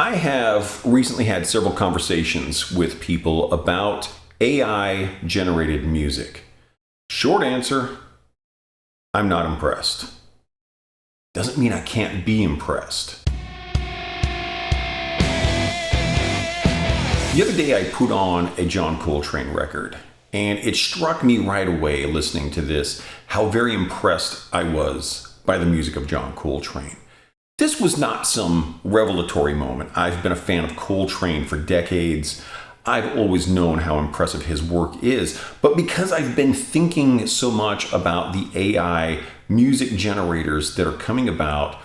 I have recently had several conversations with people about AI generated music. Short answer, I'm not impressed. Doesn't mean I can't be impressed. The other day I put on a John Coltrane record, and it struck me right away listening to this how very impressed I was by the music of John Coltrane. This was not some revelatory moment. I've been a fan of Coltrane for decades. I've always known how impressive his work is, but because I've been thinking so much about the AI music generators that are coming about,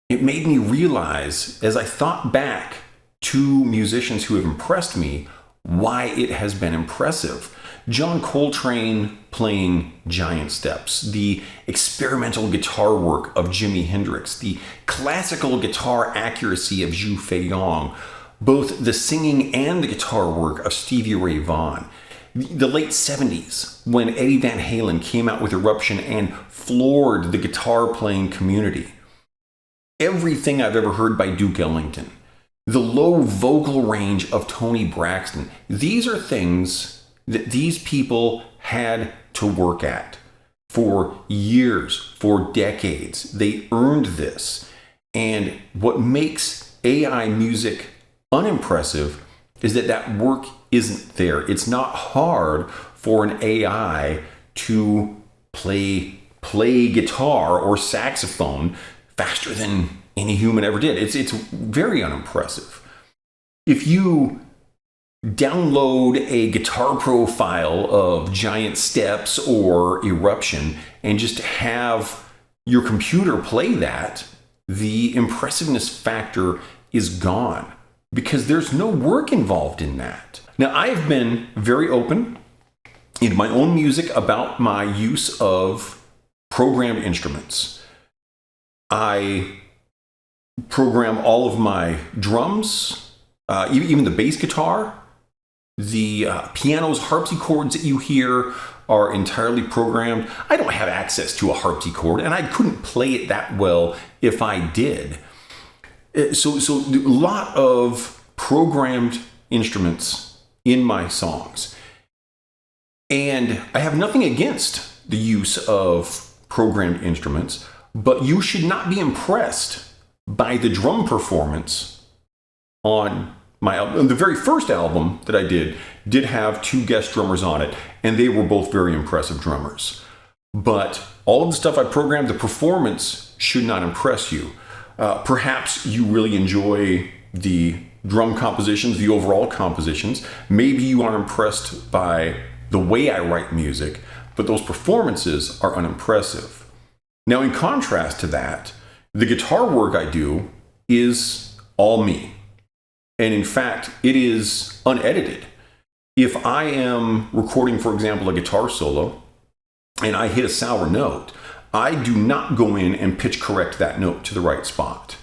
it made me realize, as I thought back to musicians who have impressed me, why it has been impressive. John Coltrane playing Giant Steps, the experimental guitar work of Jimi Hendrix, the classical guitar accuracy of Zhu Feiyong, both the singing and the guitar work of Stevie Ray Vaughan. The late 70s, when Eddie Van Halen came out with Eruption and floored the guitar playing community. Everything I've ever heard by Duke Ellington. The low vocal range of Tony Braxton. These are things that these people had to work at for years, for decades. They earned this. And what makes AI music unimpressive is that work isn't there. It's not hard for an AI to play guitar or saxophone faster than any human ever did. It's very unimpressive. If you download a Guitar Pro file of Giant Steps or Eruption and just have your computer play that, the impressiveness factor is gone because there's no work involved in that. Now, I've been very open in my own music about my use of programmed instruments. I program all of my drums, even the bass guitar. The piano's harpsichords that you hear are entirely programmed. I don't have access to a harpsichord, and I couldn't play it that well if I did. So a lot of programmed instruments in my songs. And I have nothing against the use of programmed instruments, but you should not be impressed by the drum performance on my album. The very first album that I did have two guest drummers on it, and they were both very impressive drummers. But all of the stuff I programmed, the performance should not impress you. Perhaps you really enjoy the drum compositions, the overall compositions. Maybe you are impressed by the way I write music, but those performances are unimpressive. Now, in contrast to that, the guitar work I do is all me. And in fact, it is unedited. If I am recording, for example, a guitar solo, and I hit a sour note, I do not go in and pitch correct that note to the right spot.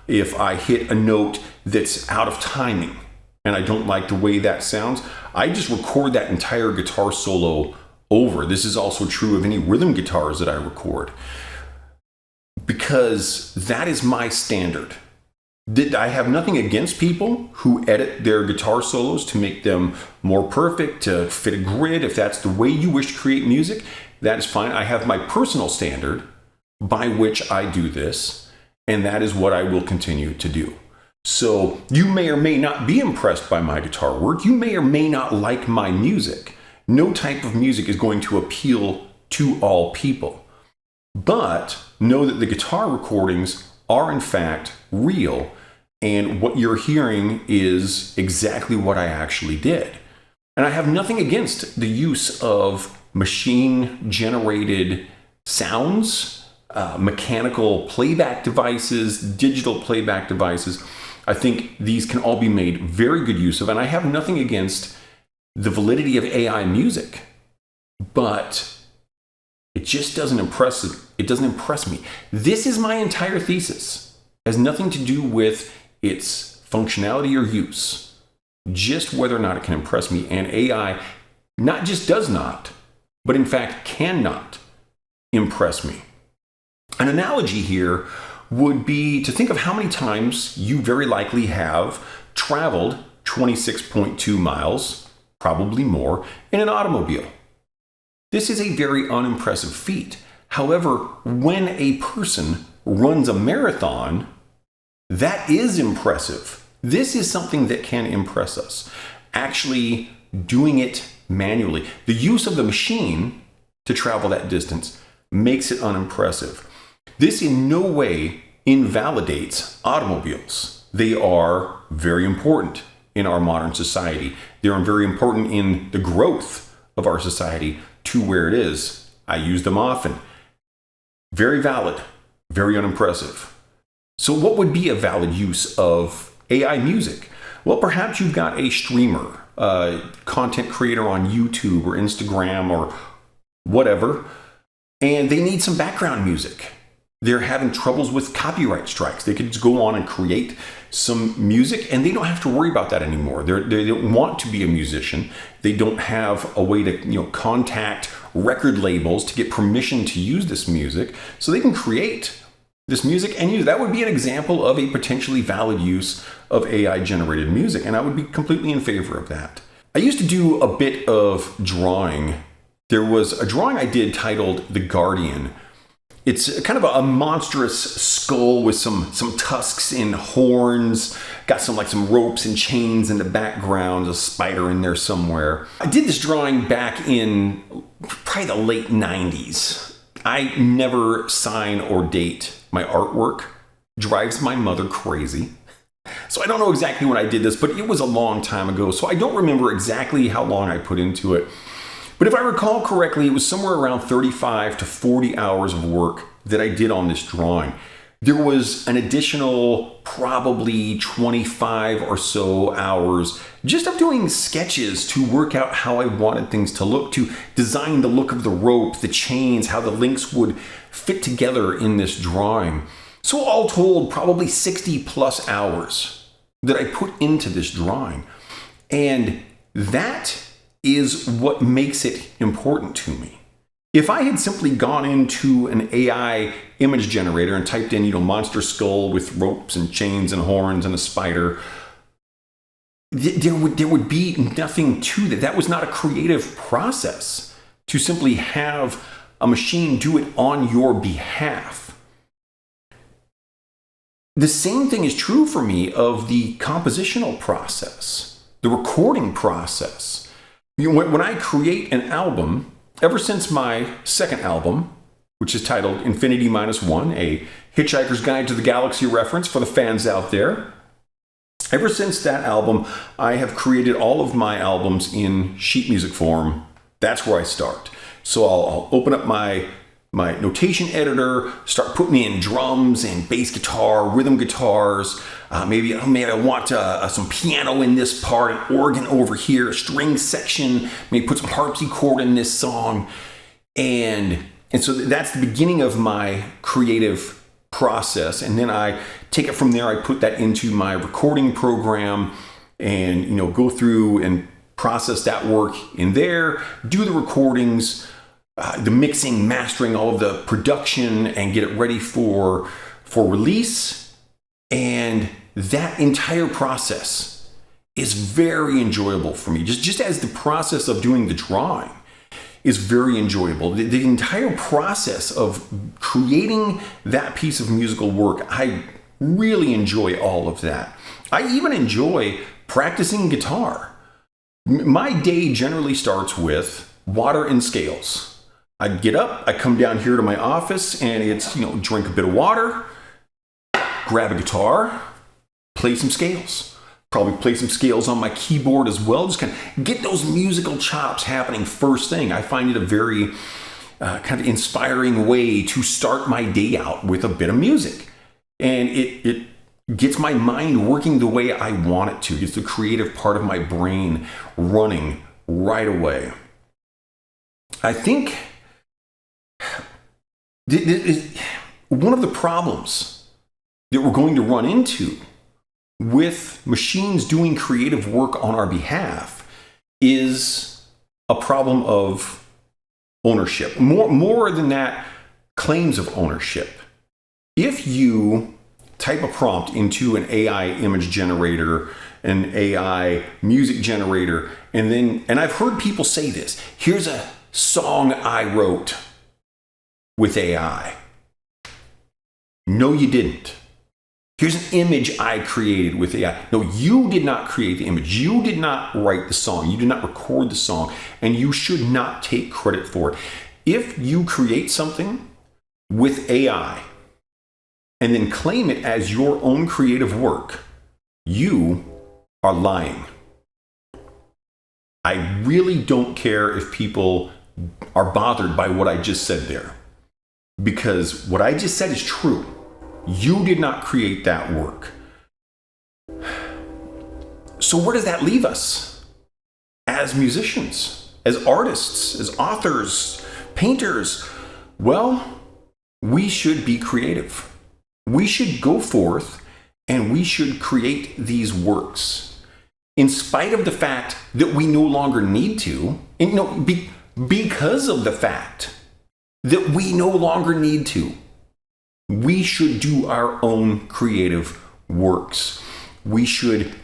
If I hit a note that's out of timing, and I don't like the way that sounds, I just record that entire guitar solo over. This is also true of any rhythm guitars that I record, because that is my standard. I have nothing against people who edit their guitar solos to make them more perfect, to fit a grid. If that's the way you wish to create music, that is fine. I have my personal standard by which I do this, and that is what I will continue to do. So you may or may not be impressed by my guitar work. You may or may not like my music. No type of music is going to appeal to all people. But know that the guitar recordings are in fact real, and what you're hearing is exactly what I actually did. And I have nothing against the use of machine-generated sounds, mechanical playback devices, digital playback devices. I think these can all be made very good use of, and I have nothing against the validity of AI music, but it just doesn't impress me. This is my entire thesis. It has nothing to do with its functionality or use, just whether or not it can impress me. And AI not just does not, but in fact cannot impress me. An analogy here would be to think of how many times you very likely have traveled 26.2 miles, probably more, in an automobile. This is a very unimpressive feat. However, when a person runs a marathon, that is impressive. This is something that can impress us. Actually doing it manually. The use of the machine to travel that distance makes it unimpressive. This in no way invalidates automobiles. They are very important in our modern society. They're very important in the growth of our society to where it is. I use them often. Very valid, very unimpressive. So what would be a valid use of AI music? Well, perhaps you've got a streamer, a content creator on YouTube or Instagram or whatever, and they need some background music. They're having troubles with copyright strikes. They could just go on and create some music, and they don't have to worry about that anymore. They don't want to be a musician. They don't have a way to contact record labels to get permission to use this music, so they can create this music and use. That would be an example of a potentially valid use of AI-generated music, and I would be completely in favor of that. I used to do a bit of drawing. There was a drawing I did titled The Guardian. It's kind of a monstrous skull with some tusks and horns, got some ropes and chains in the background, a spider in there somewhere. I did this drawing back in probably the late 90s. I never sign or date my artwork. Drives my mother crazy. So I don't know exactly when I did this, but it was a long time ago, so I don't remember exactly how long I put into it. But if I recall correctly, it was somewhere around 35 to 40 hours of work that I did on this drawing. There was an additional probably 25 or so hours just of doing sketches to work out how I wanted things to look, to design the look of the rope, the chains, how the links would fit together in this drawing. So all told, probably 60 plus hours that I put into this drawing. And that is what makes it important to me. If I had simply gone into an AI image generator and typed in, monster skull with ropes and chains and horns and a spider, there would be nothing to that. That was not a creative process to simply have a machine do it on your behalf. The same thing is true for me of the compositional process, the recording process. When I create an album, ever since my second album, which is titled Infinity Minus One, a Hitchhiker's Guide to the Galaxy reference for the fans out there, ever since that album, I have created all of my albums in sheet music form. That's where I start. So I'll open up my notation editor, start putting in drums and bass guitar, rhythm guitars. Maybe I want some piano in this part, an organ over here, a string section. Maybe put some harpsichord in this song, and so that's the beginning of my creative process. And then I take it from there. I put that into my recording program, and go through and process that work in there. Do the recordings. The mixing, mastering, all of the production, and get it ready for release. And that entire process is very enjoyable for me. Just as the process of doing the drawing is very enjoyable. The entire process of creating that piece of musical work, I really enjoy all of that. I even enjoy practicing guitar. My day generally starts with water and scales. I get up, I come down here to my office, and it's, drink a bit of water, grab a guitar, play some scales. Probably play some scales on my keyboard as well. Just kind of get those musical chops happening first thing. I find it a very kind of inspiring way to start my day out with a bit of music. And it gets my mind working the way I want it to. Gets the creative part of my brain running right away. I think one of the problems that we're going to run into with machines doing creative work on our behalf is a problem of ownership. More than that, claims of ownership. If you type a prompt into an AI image generator, an AI music generator, and I've heard people say this, here's a song I wrote with AI. No, you didn't. Here's an image I created with AI. No, you did not create the image. You did not write the song. You did not record the song, and you should not take credit for it. If you create something with AI and then claim it as your own creative work, you are lying. I really don't care if people are bothered by what I just said there, because what I just said is true. You did not create that work. So where does that leave us as musicians, as artists, as authors, painters? Well, we should be creative. We should go forth and we should create these works in spite of the fact that we no longer need to, because of the fact that we no longer need to. We should do our own creative works. We should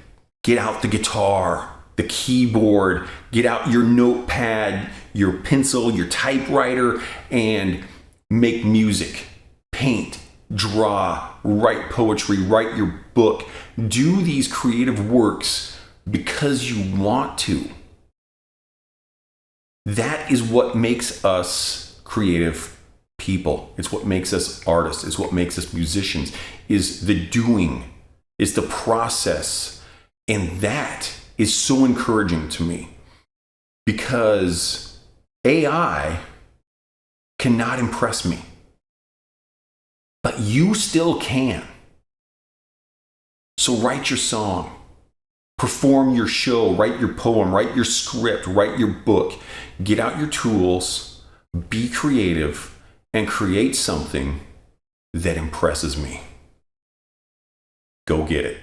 get out the guitar, the keyboard, get out your notepad, your pencil, your typewriter, and make music, paint, draw, write poetry, write your book. Do these creative works because you want to. That is what makes us creative people. It's what makes us artists. It's what makes us musicians, is the doing, is the process. And that is so encouraging to me, because AI cannot impress me, but you still can. So write your song, perform your show, write your poem, write your script, write your book, get out your tools, be creative, and create something that impresses me. Go get it.